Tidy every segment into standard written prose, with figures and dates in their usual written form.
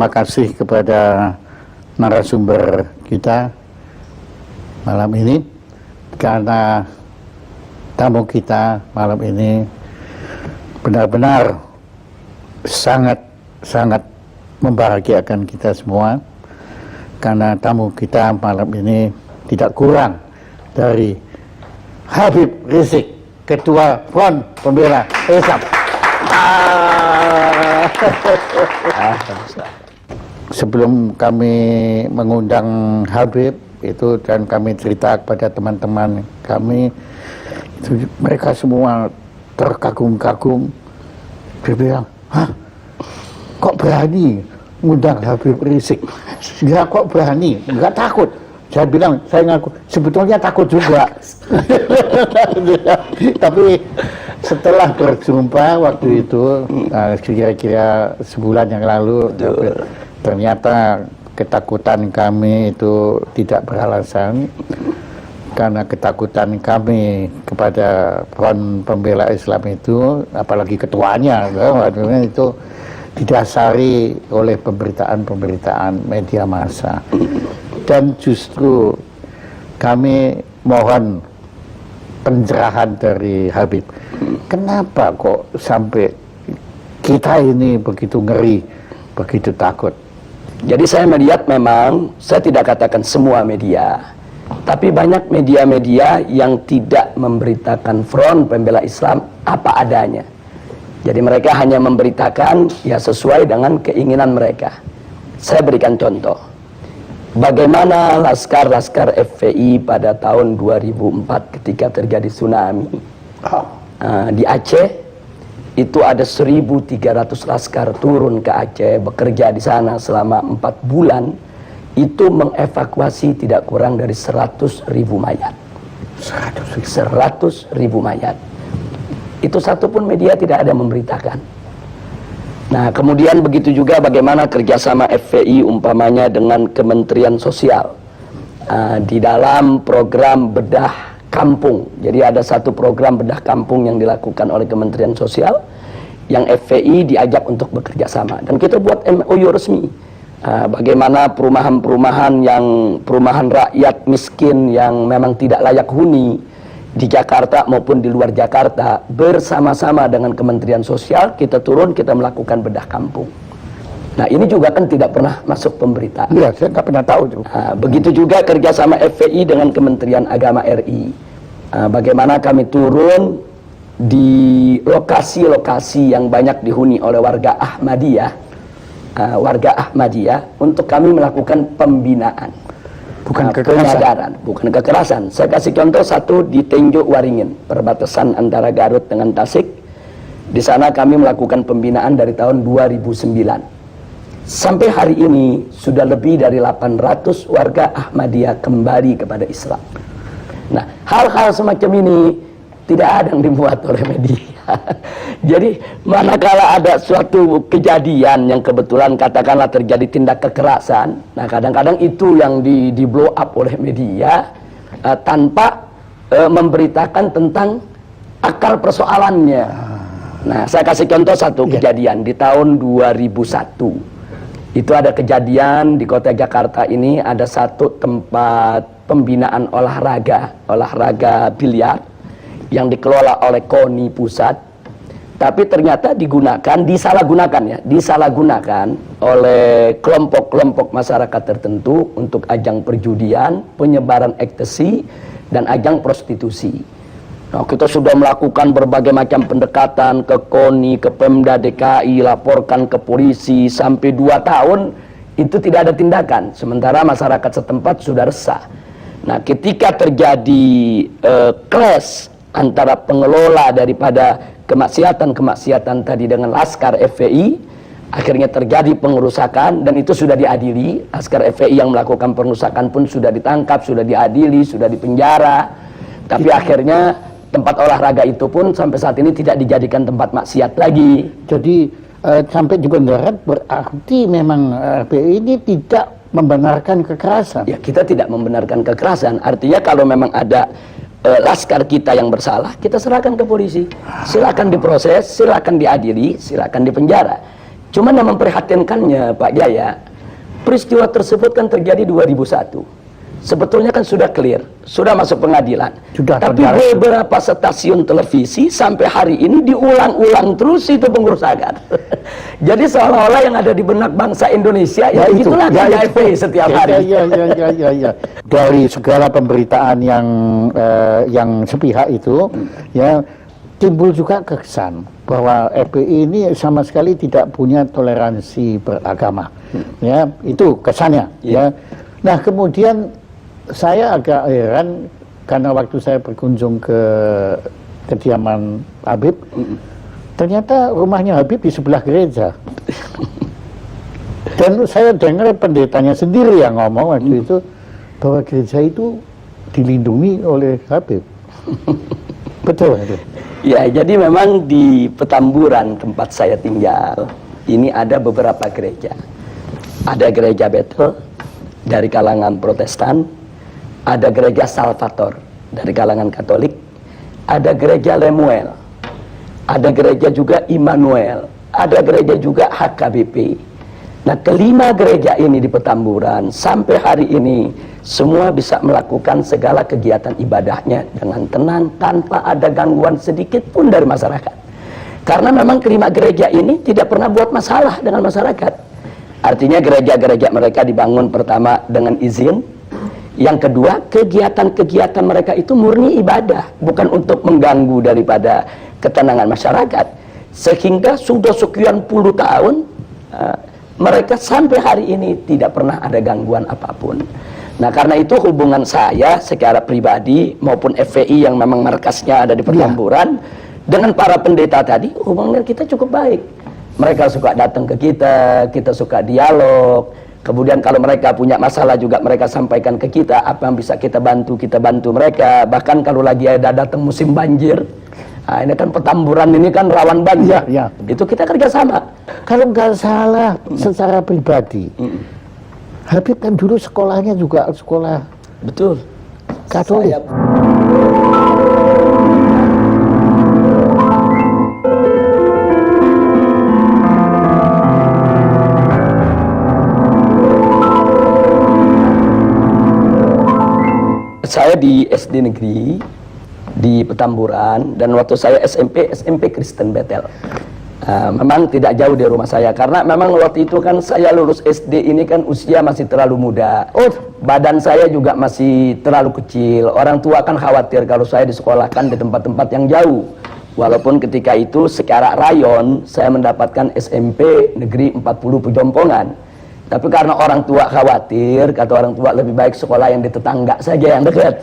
terima kasih kepada narasumber kita malam ini, karena tamu kita malam ini benar-benar sangat membahagiakan kita semua, karena tamu kita malam ini tidak kurang dari Habib Rizik, Ketua Front Pembela Islam. Sebelum kami mengundang Habib itu dan kami cerita kepada teman-teman kami, itu mereka semua terkagum-kagum. Dia bilang, hah, kok berani ngundang Habib Rizik? Ya kok berani, nggak takut? Saya bilang, saya ngaku, sebetulnya takut juga. Tapi setelah berjumpa waktu itu, kira-kira sebulan yang lalu, ternyata ketakutan kami itu tidak beralasan. Karena ketakutan kami kepada Front Pembela Islam itu, apalagi ketuanya, itu didasari oleh pemberitaan-pemberitaan media massa. Dan justru kami mohon pencerahan dari Habib. Kenapa kok sampai kita ini begitu ngeri, begitu takut? Jadi saya melihat memang, saya tidak katakan semua media, tapi banyak media-media yang tidak memberitakan Front Pembela Islam apa adanya. Jadi mereka hanya memberitakan ya sesuai dengan keinginan mereka. Saya berikan contoh. Bagaimana laskar-laskar FPI pada tahun 2004 ketika terjadi tsunami di Aceh, itu ada 1.300 laskar turun ke Aceh, bekerja di sana selama 4 bulan, itu mengevakuasi tidak kurang dari 100.000 mayat. 100.000 mayat. Itu satu pun media tidak ada memberitakan. Nah, kemudian begitu juga bagaimana kerjasama FPI umpamanya dengan Kementerian Sosial di dalam program bedah kampung. Jadi ada satu program bedah kampung yang dilakukan oleh Kementerian Sosial yang FPI diajak untuk bekerja sama. Dan kita buat MOU resmi. Bagaimana perumahan-perumahan rakyat miskin yang memang tidak layak huni di Jakarta maupun di luar Jakarta, bersama-sama dengan Kementerian Sosial kita turun, kita melakukan bedah kampung. Nah ini juga kan tidak pernah masuk pemberitaan. Iya, saya nggak pernah tahu juga. Begitu juga kerjasama FPI dengan Kementerian Agama RI. Bagaimana kami turun di lokasi-lokasi yang banyak dihuni oleh warga Ahmadiyah, untuk kami melakukan pembinaan. Bukan kekerasan. Saya kasih contoh satu di Tenjo Waringin, perbatasan antara Garut dengan Tasik. Di sana kami melakukan pembinaan dari tahun 2009. Sampai hari ini sudah lebih dari 800 warga Ahmadiyah kembali kepada Islam. Nah, hal-hal semacam ini tidak ada yang dibuat oleh media. Jadi manakala ada suatu kejadian yang kebetulan katakanlah terjadi tindak kekerasan, nah kadang-kadang itu yang di blow up oleh media tanpa memberitakan tentang akar persoalannya. Nah, saya kasih contoh satu kejadian di tahun 2001. Itu ada kejadian di kota Jakarta ini, ada satu tempat pembinaan olahraga biliar yang dikelola oleh KONI pusat, tapi ternyata disalahgunakan oleh kelompok-kelompok masyarakat tertentu untuk ajang perjudian, penyebaran ekstasi, dan ajang prostitusi. Nah, kita sudah melakukan berbagai macam pendekatan ke KONI, ke Pemda DKI, laporkan ke polisi, sampai 2 tahun itu tidak ada tindakan, sementara masyarakat setempat sudah resah. Nah, ketika terjadi clash antara pengelola daripada kemaksiatan tadi dengan laskar FPI, akhirnya terjadi pengerusakan, dan itu sudah diadili. Laskar FPI yang melakukan pengerusakan pun sudah ditangkap, sudah diadili, sudah dipenjara. Tapi akhirnya tempat olahraga itu pun sampai saat ini tidak dijadikan tempat maksiat lagi. Jadi sampai juga berarti memang FPI ini tidak membenarkan kekerasan. Ya, kita tidak membenarkan kekerasan. Artinya kalau memang ada laskar kita yang bersalah, kita serahkan ke polisi. Silakan diproses, silakan diadili, silakan dipenjara. Cuman yang memprihatinkannya Pak Jaya, peristiwa tersebut kan terjadi 2001. Sebetulnya kan sudah clear, sudah masuk pengadilan. Tapi beberapa stasiun televisi sampai hari ini diulang-ulang terus itu pengurusan. Jadi seolah-olah yang ada di benak bangsa Indonesia ya itulah KIP setiap hari. Ya. Dari segala pemberitaan yang sepihak itu, ya timbul juga kesan bahwa FPI ini sama sekali tidak punya toleransi beragama. Ya, itu kesannya. Ya. Nah, kemudian saya agak heran karena waktu saya berkunjung ke kediaman Habib, ternyata rumahnya Habib di sebelah gereja. Dan saya dengar pendetanya sendiri yang ngomong waktu itu bahwa gereja itu dilindungi oleh Habib. Betul itu. Ya, jadi memang di Petamburan tempat saya tinggal ini ada beberapa gereja. Ada gereja Bethel dari kalangan Protestan, ada gereja Salvator dari kalangan Katolik, ada gereja Lemuel, ada gereja juga Immanuel, ada gereja juga HKBP. Nah, kelima gereja ini di Petamburan sampai hari ini semua bisa melakukan segala kegiatan ibadahnya dengan tenang tanpa ada gangguan sedikit pun dari masyarakat. Karena memang kelima gereja ini tidak pernah buat masalah dengan masyarakat. Artinya gereja-gereja mereka dibangun pertama dengan izin. Yang kedua, kegiatan-kegiatan mereka itu murni ibadah, bukan untuk mengganggu daripada ketenangan masyarakat. Sehingga sudah sekian puluh tahun mereka sampai hari ini tidak pernah ada gangguan apapun. Nah, karena itu hubungan saya secara pribadi maupun FPI yang memang markasnya ada di Petamburan dengan para pendeta tadi, hubungan kita cukup baik. Mereka suka datang ke kita, kita suka dialog. Kemudian kalau mereka punya masalah juga mereka sampaikan ke kita, apa yang bisa kita bantu mereka. Bahkan kalau lagi ada datang musim banjir, nah ini kan Petamburan ini kan rawan banjir, itu kita kerjasama. Kalau nggak salah secara pribadi, Habib kan dulu sekolahnya juga sekolah betul Katolik. Saya di SD negeri di Petamburan dan waktu saya SMP Kristen Bethel. Memang tidak jauh dari rumah saya karena memang waktu itu kan saya lulus SD ini kan usia masih terlalu muda. Badan saya juga masih terlalu kecil. Orang tua kan khawatir kalau saya disekolahkan di tempat-tempat yang jauh. Walaupun ketika itu secara rayon saya mendapatkan SMP negeri 40 Pejompongan. Tapi karena orang tua khawatir, kata orang tua lebih baik sekolah yang di tetangga saja yang dekat.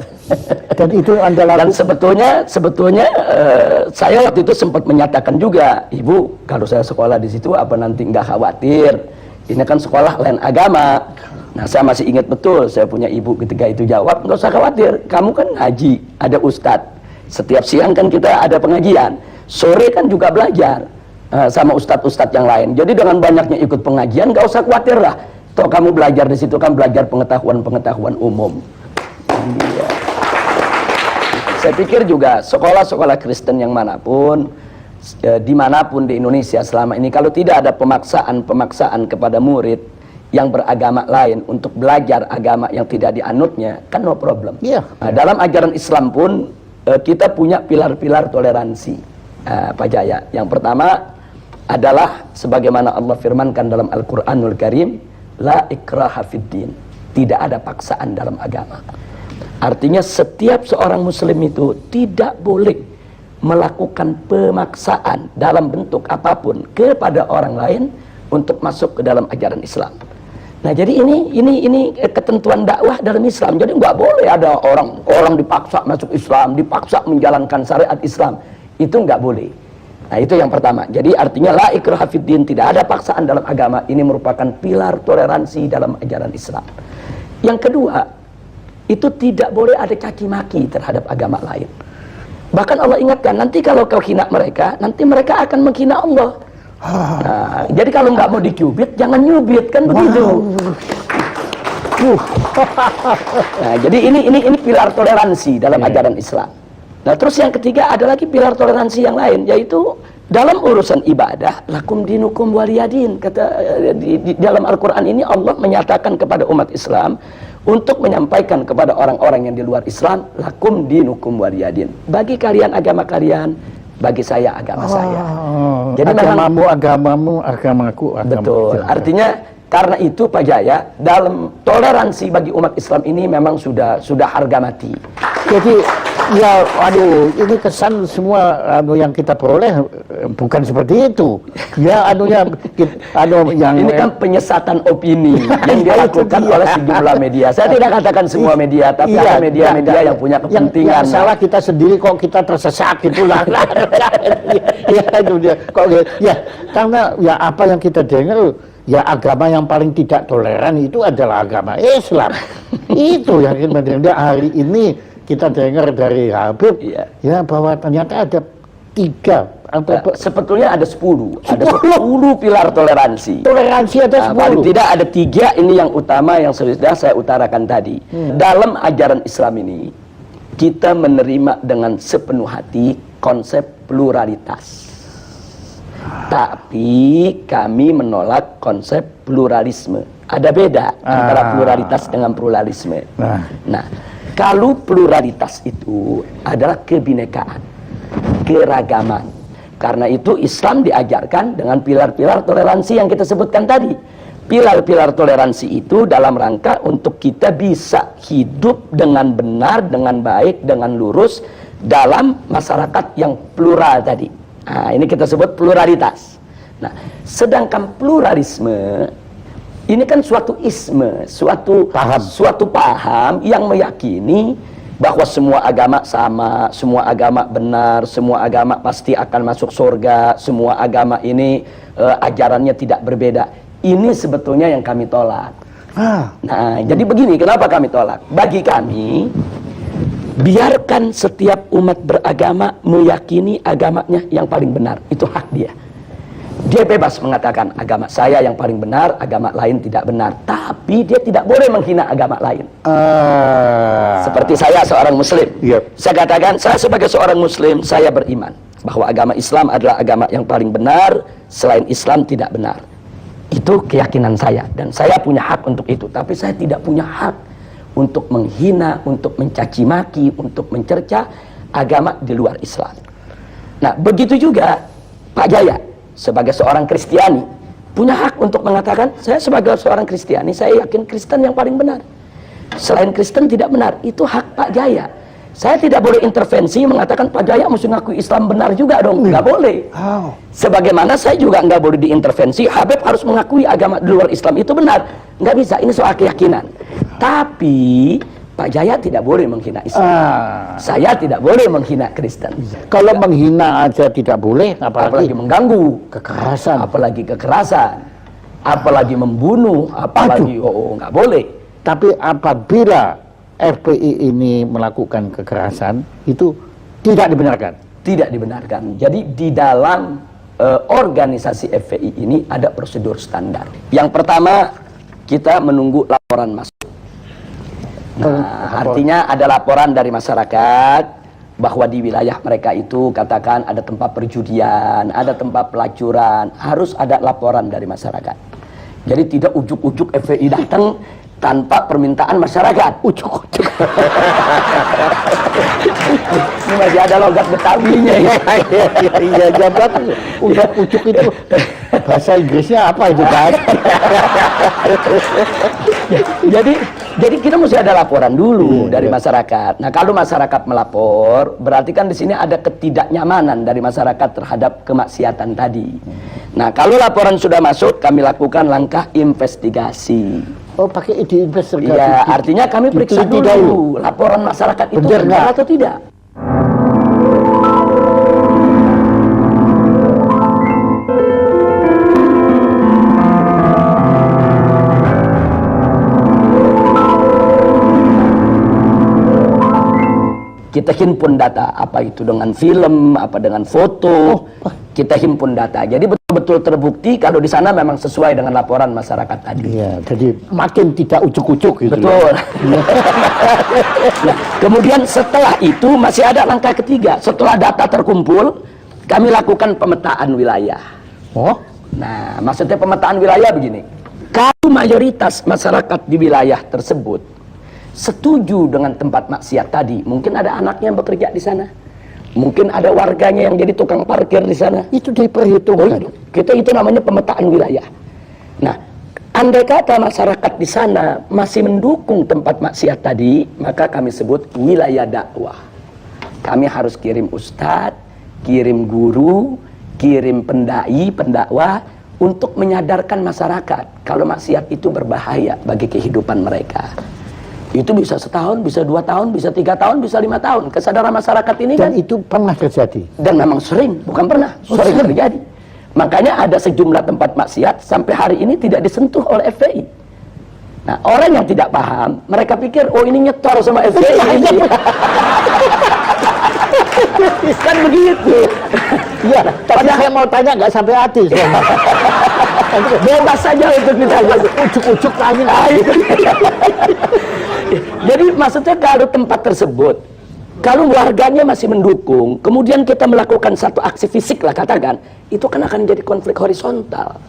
Dan itu Anda lakukan. Dan sebetulnya saya waktu itu sempat menyatakan juga, Ibu, kalau saya sekolah di situ apa nanti nggak khawatir? Ini kan sekolah lain agama. Nah, saya masih ingat betul, saya punya ibu ketika itu jawab, nggak usah khawatir, kamu kan ngaji, ada ustadz. Setiap siang kan kita ada pengajian, sore kan juga belajar. Sama ustadz-ustadz yang lain. Jadi dengan banyaknya ikut pengajian, gak usah khawatir lah. Toh kamu belajar di situ kan belajar pengetahuan umum. Iya. Saya pikir juga sekolah-sekolah Kristen yang manapun, dimanapun di Indonesia selama ini, kalau tidak ada pemaksaan kepada murid yang beragama lain untuk belajar agama yang tidak dianutnya, kan no problem. Nah, dalam ajaran Islam pun kita punya pilar-pilar toleransi, Pak Jaya. Yang pertama adalah sebagaimana Allah firmankan dalam Al-Quranul Karim, la ikraha fiddin, tidak ada paksaan dalam agama. Artinya setiap seorang muslim itu tidak boleh melakukan pemaksaan dalam bentuk apapun kepada orang lain untuk masuk ke dalam ajaran Islam. Nah, jadi ini ketentuan dakwah dalam Islam. Jadi nggak boleh ada orang dipaksa masuk Islam, dipaksa menjalankan syariat Islam. Itu nggak boleh. Nah, itu yang pertama. Jadi artinya la ikraha fiddin, tidak ada paksaan dalam agama. Ini merupakan pilar toleransi dalam ajaran Islam. Yang kedua, itu tidak boleh ada caci maki terhadap agama lain. Bahkan Allah ingatkan, nanti kalau kau hina mereka, nanti mereka akan menghina Allah. Nah, jadi kalau nggak mau dicubit, jangan nyubit, kan begitu. Nah, jadi ini pilar toleransi dalam ajaran Islam. Nah, terus yang ketiga ada lagi pilar toleransi yang lain, yaitu dalam urusan ibadah, lakum dinukum waliyadin. Kata di dalam Al-Quran ini Allah menyatakan kepada umat Islam untuk menyampaikan kepada orang-orang yang di luar Islam, lakum dinukum waliyadin. Bagi kalian agama kalian, bagi saya agama saya. Jadi agamamu, agamamu, agamaku, agamaku. Betul. Artinya karena itu Pak Jaya, dalam toleransi bagi umat Islam ini memang sudah harga mati. Jadi ya, aduh, ini kesan semua yang kita peroleh bukan seperti itu. Ya, yang ini kan penyesatan opini yang dilakukan oleh sejumlah media. Saya tidak katakan semua media, tapi ada media-media yang punya kepentingan. Yang salah kita sendiri kok kita tersesat itulah. Ya, itu dia. Kok ya, karena ya apa yang kita dengar, ya agama yang paling tidak toleran itu adalah agama Islam. Itu yang kita dengar hari ini. Kita dengar dari Habib, ya bahwa ternyata ada 3 sebetulnya ada 10 pilar toleransi. Toleransi ada 10. Paling tidak ada 3 ini yang utama yang sudah saya utarakan tadi. Dalam ajaran Islam ini kita menerima dengan sepenuh hati konsep pluralitas. Tapi kami menolak konsep pluralisme. Ada beda antara pluralitas dengan pluralisme. Nah, kalau pluralitas itu adalah kebinekaan, keragaman. Karena itu Islam diajarkan dengan pilar-pilar toleransi yang kita sebutkan tadi. Pilar-pilar toleransi itu dalam rangka untuk kita bisa hidup dengan benar, dengan baik, dengan lurus dalam masyarakat yang plural tadi. Nah, ini kita sebut pluralitas. Nah, sedangkan pluralisme ini kan suatu isme, suatu paham yang meyakini bahwa semua agama sama, semua agama benar, semua agama pasti akan masuk surga, semua agama ini ajarannya tidak berbeda. Ini sebetulnya yang kami tolak. Nah, jadi begini, kenapa kami tolak? Bagi kami, biarkan setiap umat beragama meyakini agamanya yang paling benar. Itu hak dia. Dia bebas mengatakan agama saya yang paling benar, agama lain tidak benar. Tapi dia tidak boleh menghina agama lain. Seperti saya seorang muslim. Saya katakan, saya sebagai seorang muslim, saya beriman bahwa agama Islam adalah agama yang paling benar, selain Islam tidak benar. Itu keyakinan saya. Dan saya punya hak untuk itu. Tapi saya tidak punya hak untuk menghina, untuk mencaci maki, untuk mencerca agama di luar Islam. Nah, begitu juga Pak Jaya sebagai seorang Kristiani punya hak untuk mengatakan, saya sebagai seorang Kristiani, saya yakin Kristen yang paling benar, selain Kristen tidak benar. Itu hak Pak Jaya. Saya tidak boleh intervensi mengatakan Pak Jaya mesti ngaku Islam benar juga dong. Nggak boleh. Sebagaimana saya juga nggak boleh diintervensi Habib harus mengakui agama di luar Islam itu benar. Nggak bisa, ini soal keyakinan. Tapi Pak Jaya tidak boleh menghina Islam. Saya tidak boleh menghina Kristen. Kalau menghina aja tidak boleh, apalagi mengganggu, kekerasan, apalagi membunuh, apalagi nggak boleh. Tapi apabila FPI ini melakukan kekerasan, itu tidak dibenarkan. Tidak dibenarkan. Jadi di dalam organisasi FPI ini ada prosedur standar. Yang pertama, kita menunggu laporan masuk. Nah, artinya ada laporan dari masyarakat bahwa di wilayah mereka itu katakan ada tempat perjudian, ada tempat pelacuran, harus ada laporan dari masyarakat. Jadi tidak ujuk-ujuk FPI datang tanpa permintaan masyarakat. Ujuk-ujuk. Ini masih ada logat Betawinya ya. Iya, jabat ujuk-ujuk itu bahasa Inggrisnya apa itu, Pak? Jadi kita mesti ada laporan dulu dari masyarakat. Nah, kalau masyarakat melapor, berarti kan di sini ada ketidaknyamanan dari masyarakat terhadap kemaksiatan tadi. Nah, kalau laporan sudah masuk, kami lakukan langkah investigasi. Oh, pakai ide investigasi. Iya, artinya kami periksa dulu laporan masyarakat itu benar atau tidak. Kita himpun data, apa itu dengan film, apa dengan foto, kita himpun data. Jadi betul-betul terbukti kalau di sana memang sesuai dengan laporan masyarakat tadi. Iya, jadi makin tidak ujuk-ujuk gitu. Betul. Nah, kemudian setelah itu masih ada langkah ketiga. Setelah data terkumpul, kami lakukan pemetaan wilayah. Oh, Nah, maksudnya pemetaan wilayah begini. Kalau mayoritas masyarakat di wilayah tersebut setuju dengan tempat maksiat tadi, mungkin ada anaknya yang bekerja di sana, mungkin ada warganya yang jadi tukang parkir di sana. itu diperhitungkan. Kita itu namanya pemetaan wilayah. Nah, andai kata masyarakat di sana masih mendukung tempat maksiat tadi, maka kami sebut wilayah dakwah. Kami harus kirim ustadz, kirim guru, kirim pendai, pendakwah untuk menyadarkan masyarakat kalau maksiat itu berbahaya bagi kehidupan mereka. Itu bisa setahun, bisa 2 tahun, bisa 3 tahun, bisa 5 tahun. Kesadaran masyarakat ini Dan kan, itu pernah terjadi. dan memang sering, bukan pernah, sering terjadi. Makanya ada sejumlah tempat maksiat sampai hari ini tidak disentuh oleh FPI. Nah, orang yang tidak paham, mereka pikir, oh ini nyetor sama FPI. Kan begitu. Iya, tapi saya mau tanya nggak sampai hati. Bebas saja untuk kita. Ujuk-ujuk tanya. Jadi maksudnya kalau tempat tersebut, kalau warganya masih mendukung, kemudian kita melakukan satu aksi fisik lah katakan, itu kan akan jadi konflik horizontal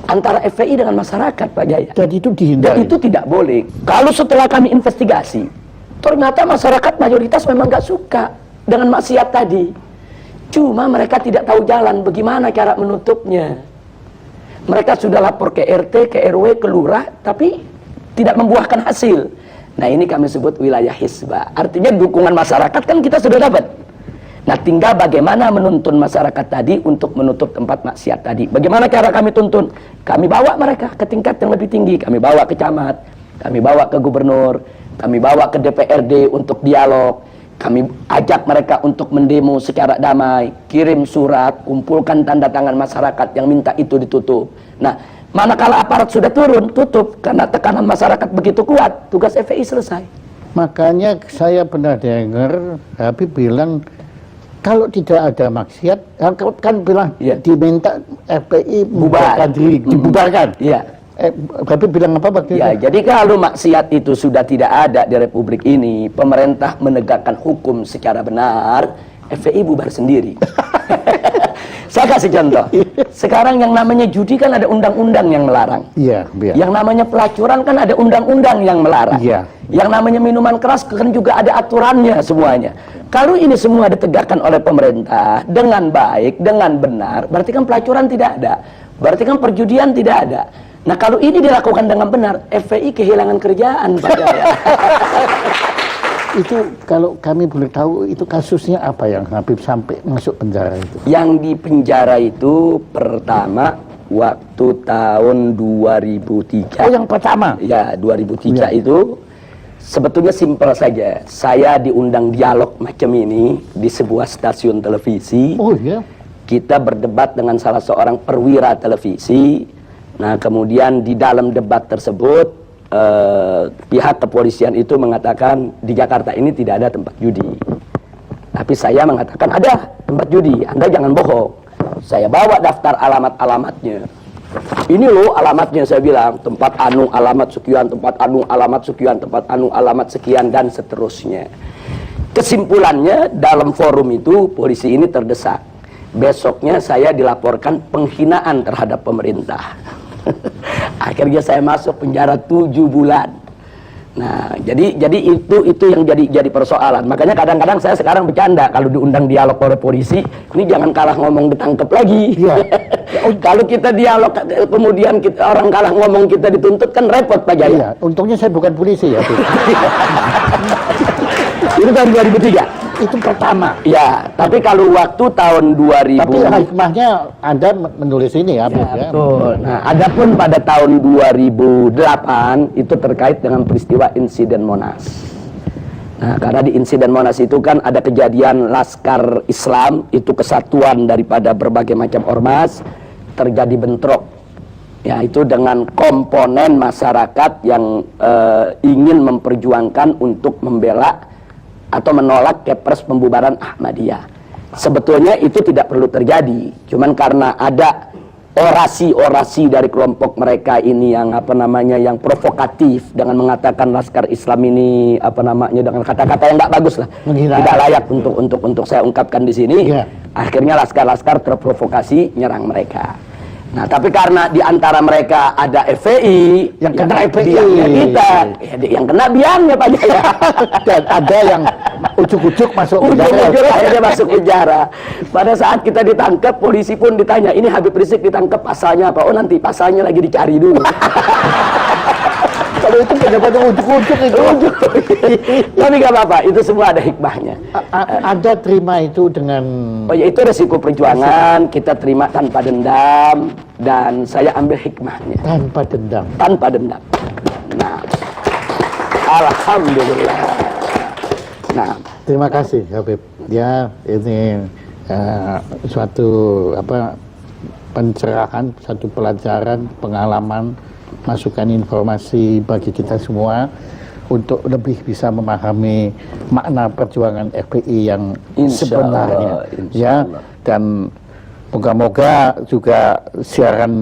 antara FPI dengan masyarakat, Pak Jaya. Dan itu Dan dihindari. itu tidak boleh. Kalau setelah kami investigasi, ternyata masyarakat mayoritas memang nggak suka dengan maksiat tadi. Cuma mereka tidak tahu jalan bagaimana cara menutupnya. Mereka sudah lapor ke RT, ke RW, ke lurah, tapi tidak membuahkan hasil. Nah, ini kami sebut wilayah hisbah. Artinya dukungan masyarakat kan kita sudah dapat. Nah, tinggal bagaimana menuntun masyarakat tadi untuk menutup tempat maksiat tadi. Bagaimana cara kami tuntun? Kami bawa mereka ke tingkat yang lebih tinggi. Kami bawa ke camat, kami bawa ke gubernur, kami bawa ke DPRD untuk dialog. Kami ajak mereka untuk mendemo secara damai, kirim surat, kumpulkan tanda tangan masyarakat yang minta itu ditutup. Nah, manakala aparat sudah turun, tutup, karena tekanan masyarakat begitu kuat, tugas FPI selesai. Makanya saya pernah dengar Habib bilang kalau tidak ada maksiat, kan bilang Iya. diminta FPI Bubar. membubarkan diri, dibubarkan. Iya. Habib bilang apa waktu Ya, itu? jadi kalau maksiat itu sudah tidak ada di Republik ini, pemerintah menegakkan hukum secara benar, FPI bubar sendiri. Saya kasih contoh. Sekarang yang namanya judi kan ada undang-undang yang melarang. Iya, iya. Yang namanya pelacuran kan ada undang-undang yang melarang. Iya. Yang namanya minuman keras kan juga ada aturannya semuanya. Kalau ini semua ditegakkan oleh pemerintah dengan baik, dengan benar, berarti kan pelacuran tidak ada. Berarti kan perjudian tidak ada. Nah, kalau ini dilakukan dengan benar, FPI kehilangan kerjaan, Pak Jaya. Itu kalau kami boleh tahu itu kasusnya apa yang Habib sampai masuk penjara itu? Yang di penjara itu pertama waktu tahun 2003. Oh, yang pertama. Ya, 2003 Ya. itu sebetulnya simpel saja. Saya diundang dialog macam ini di sebuah stasiun televisi. Oh iya. Kita berdebat dengan salah seorang perwira televisi. Nah, kemudian di dalam debat tersebut pihak kepolisian itu mengatakan di Jakarta ini tidak ada tempat judi. Tapi saya mengatakan ada tempat judi, Anda jangan bohong. Saya bawa daftar alamat-alamatnya. Ini loh alamatnya, saya bilang, tempat anu alamat sekian, tempat anu alamat sekian, tempat anu alamat sekian, dan seterusnya. Kesimpulannya, dalam forum itu polisi ini terdesak. Besoknya saya dilaporkan penghinaan terhadap pemerintah. Akhirnya saya masuk penjara 7 bulan. Nah, jadi itu yang jadi persoalan. Makanya kadang-kadang saya sekarang bercanda kalau diundang dialog oleh polisi, ini jangan kalah ngomong ditangkap lagi. Iya. Kalau kita dialog kemudian orang kalah ngomong kita dituntut kan repot, Pak Jaya. Iya, untungnya saya bukan polisi ya. Itu tahun 2003. Itu pertama. Ya, tapi kalau waktu tahun 2000. Tapi hikmahnya Anda menulis ini ya, Habib, ya. Betul. Nah, adapun pada tahun 2008 itu terkait dengan peristiwa insiden Monas. Nah, karena di insiden Monas itu kan ada kejadian Laskar Islam, itu kesatuan daripada berbagai macam ormas, terjadi bentrok. Ya, itu dengan komponen masyarakat yang ingin memperjuangkan untuk membela atau menolak Kepres pembubaran Ahmadiyah. Sebetulnya itu tidak perlu terjadi, cuman karena ada orasi-orasi dari kelompok mereka ini yang yang provokatif dengan mengatakan Laskar Islam ini dengan kata-kata yang nggak bagus lah, Menghina. tidak layak untuk saya ungkapkan di sini. Ya. Akhirnya laskar-laskar terprovokasi nyerang mereka. Nah, tapi karena di antara mereka ada FPI Yang kena FPI. biangnya kita, yang kena biangnya Pak Jaya. Dan ada yang ujuk-ujuk masuk penjara. Ujung-ujung akhirnya masuk penjara. Pada saat kita ditangkap, polisi pun ditanya, ini Habib Rizik ditangkap pasalnya apa? Oh, nanti pasalnya lagi dicari dulu. Kalau itu pejabat yang ujuk-ujuk itu. Tapi nggak apa-apa, itu semua ada hikmahnya. Ada terima itu dengan Oh ya, itu resiko perjuangan, kita terima tanpa dendam, dan saya ambil hikmahnya. tanpa dendam. Tanpa dendam. Nah, alhamdulillah. Nah, Terima kasih Habib. Ya, ini suatu pencerahan, satu pelajaran, pengalaman, masukan informasi bagi kita semua untuk lebih bisa memahami makna perjuangan FPI yang Insya sebenarnya. Allah, insya Ya, Allah. dan moga-moga juga siaran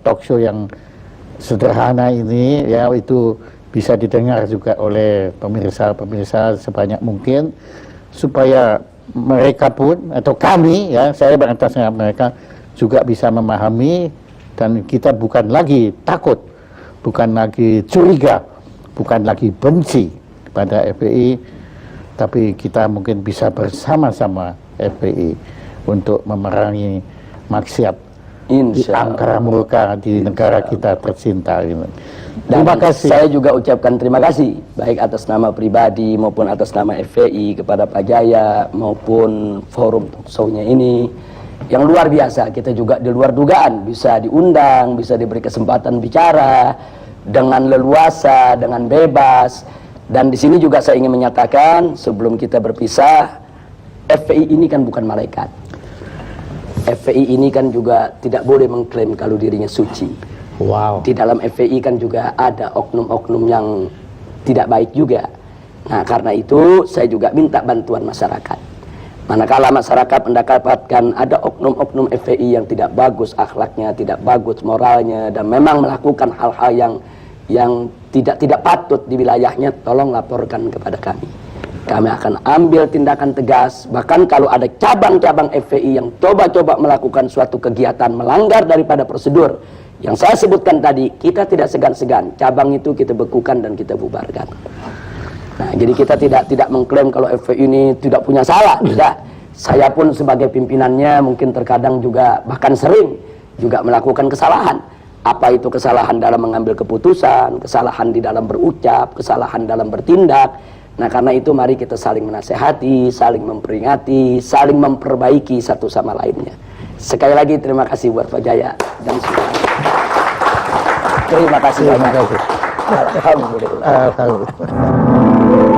talk show yang sederhana ini ya itu bisa didengar juga oleh pemirsa-pemirsa sebanyak mungkin supaya mereka pun atau kami ya saya beratasnya mereka juga bisa memahami dan kita bukan lagi takut, bukan lagi curiga, bukan lagi benci pada FPI, tapi kita mungkin bisa bersama-sama FPI untuk memerangi maksiat di insya angkara murka di negara kita tercinta ini. Dan Terima kasih. saya juga ucapkan terima kasih baik atas nama pribadi maupun atas nama FPI kepada Pak Jaya maupun forum talkshow-nya ini yang luar biasa. Kita juga di luar dugaan bisa diundang, bisa diberi kesempatan bicara dengan leluasa, dengan bebas. Dan di sini juga saya ingin menyatakan sebelum kita berpisah, FPI ini kan bukan malaikat. FPI ini kan juga tidak boleh mengklaim kalau dirinya suci. Wow. Di dalam FPI kan juga ada oknum-oknum yang tidak baik juga. Nah, karena itu saya juga minta bantuan masyarakat. Manakala masyarakat mendapatkan ada oknum-oknum FPI yang tidak bagus akhlaknya, tidak bagus moralnya, dan memang melakukan hal-hal yang tidak patut di wilayahnya, tolong laporkan kepada kami. Kami akan ambil tindakan tegas. Bahkan kalau ada cabang-cabang FPI yang coba-coba melakukan suatu kegiatan melanggar daripada prosedur yang saya sebutkan tadi, kita tidak segan-segan. Cabang itu kita bekukan dan kita bubarkan. Nah, jadi kita tidak mengklaim kalau FPI ini tidak punya salah. Tidak. Saya pun sebagai pimpinannya mungkin terkadang juga bahkan sering juga melakukan kesalahan. Apa itu kesalahan dalam mengambil keputusan, kesalahan di dalam berucap, kesalahan dalam bertindak. Nah, karena itu mari kita saling menasehati, saling memperingati, saling memperbaiki satu sama lainnya. Sekali lagi terima kasih buat Pak Jaya dan semua. Terima kasih banyak. Terima kasih. Alhamdulillah. Alhamdulillah.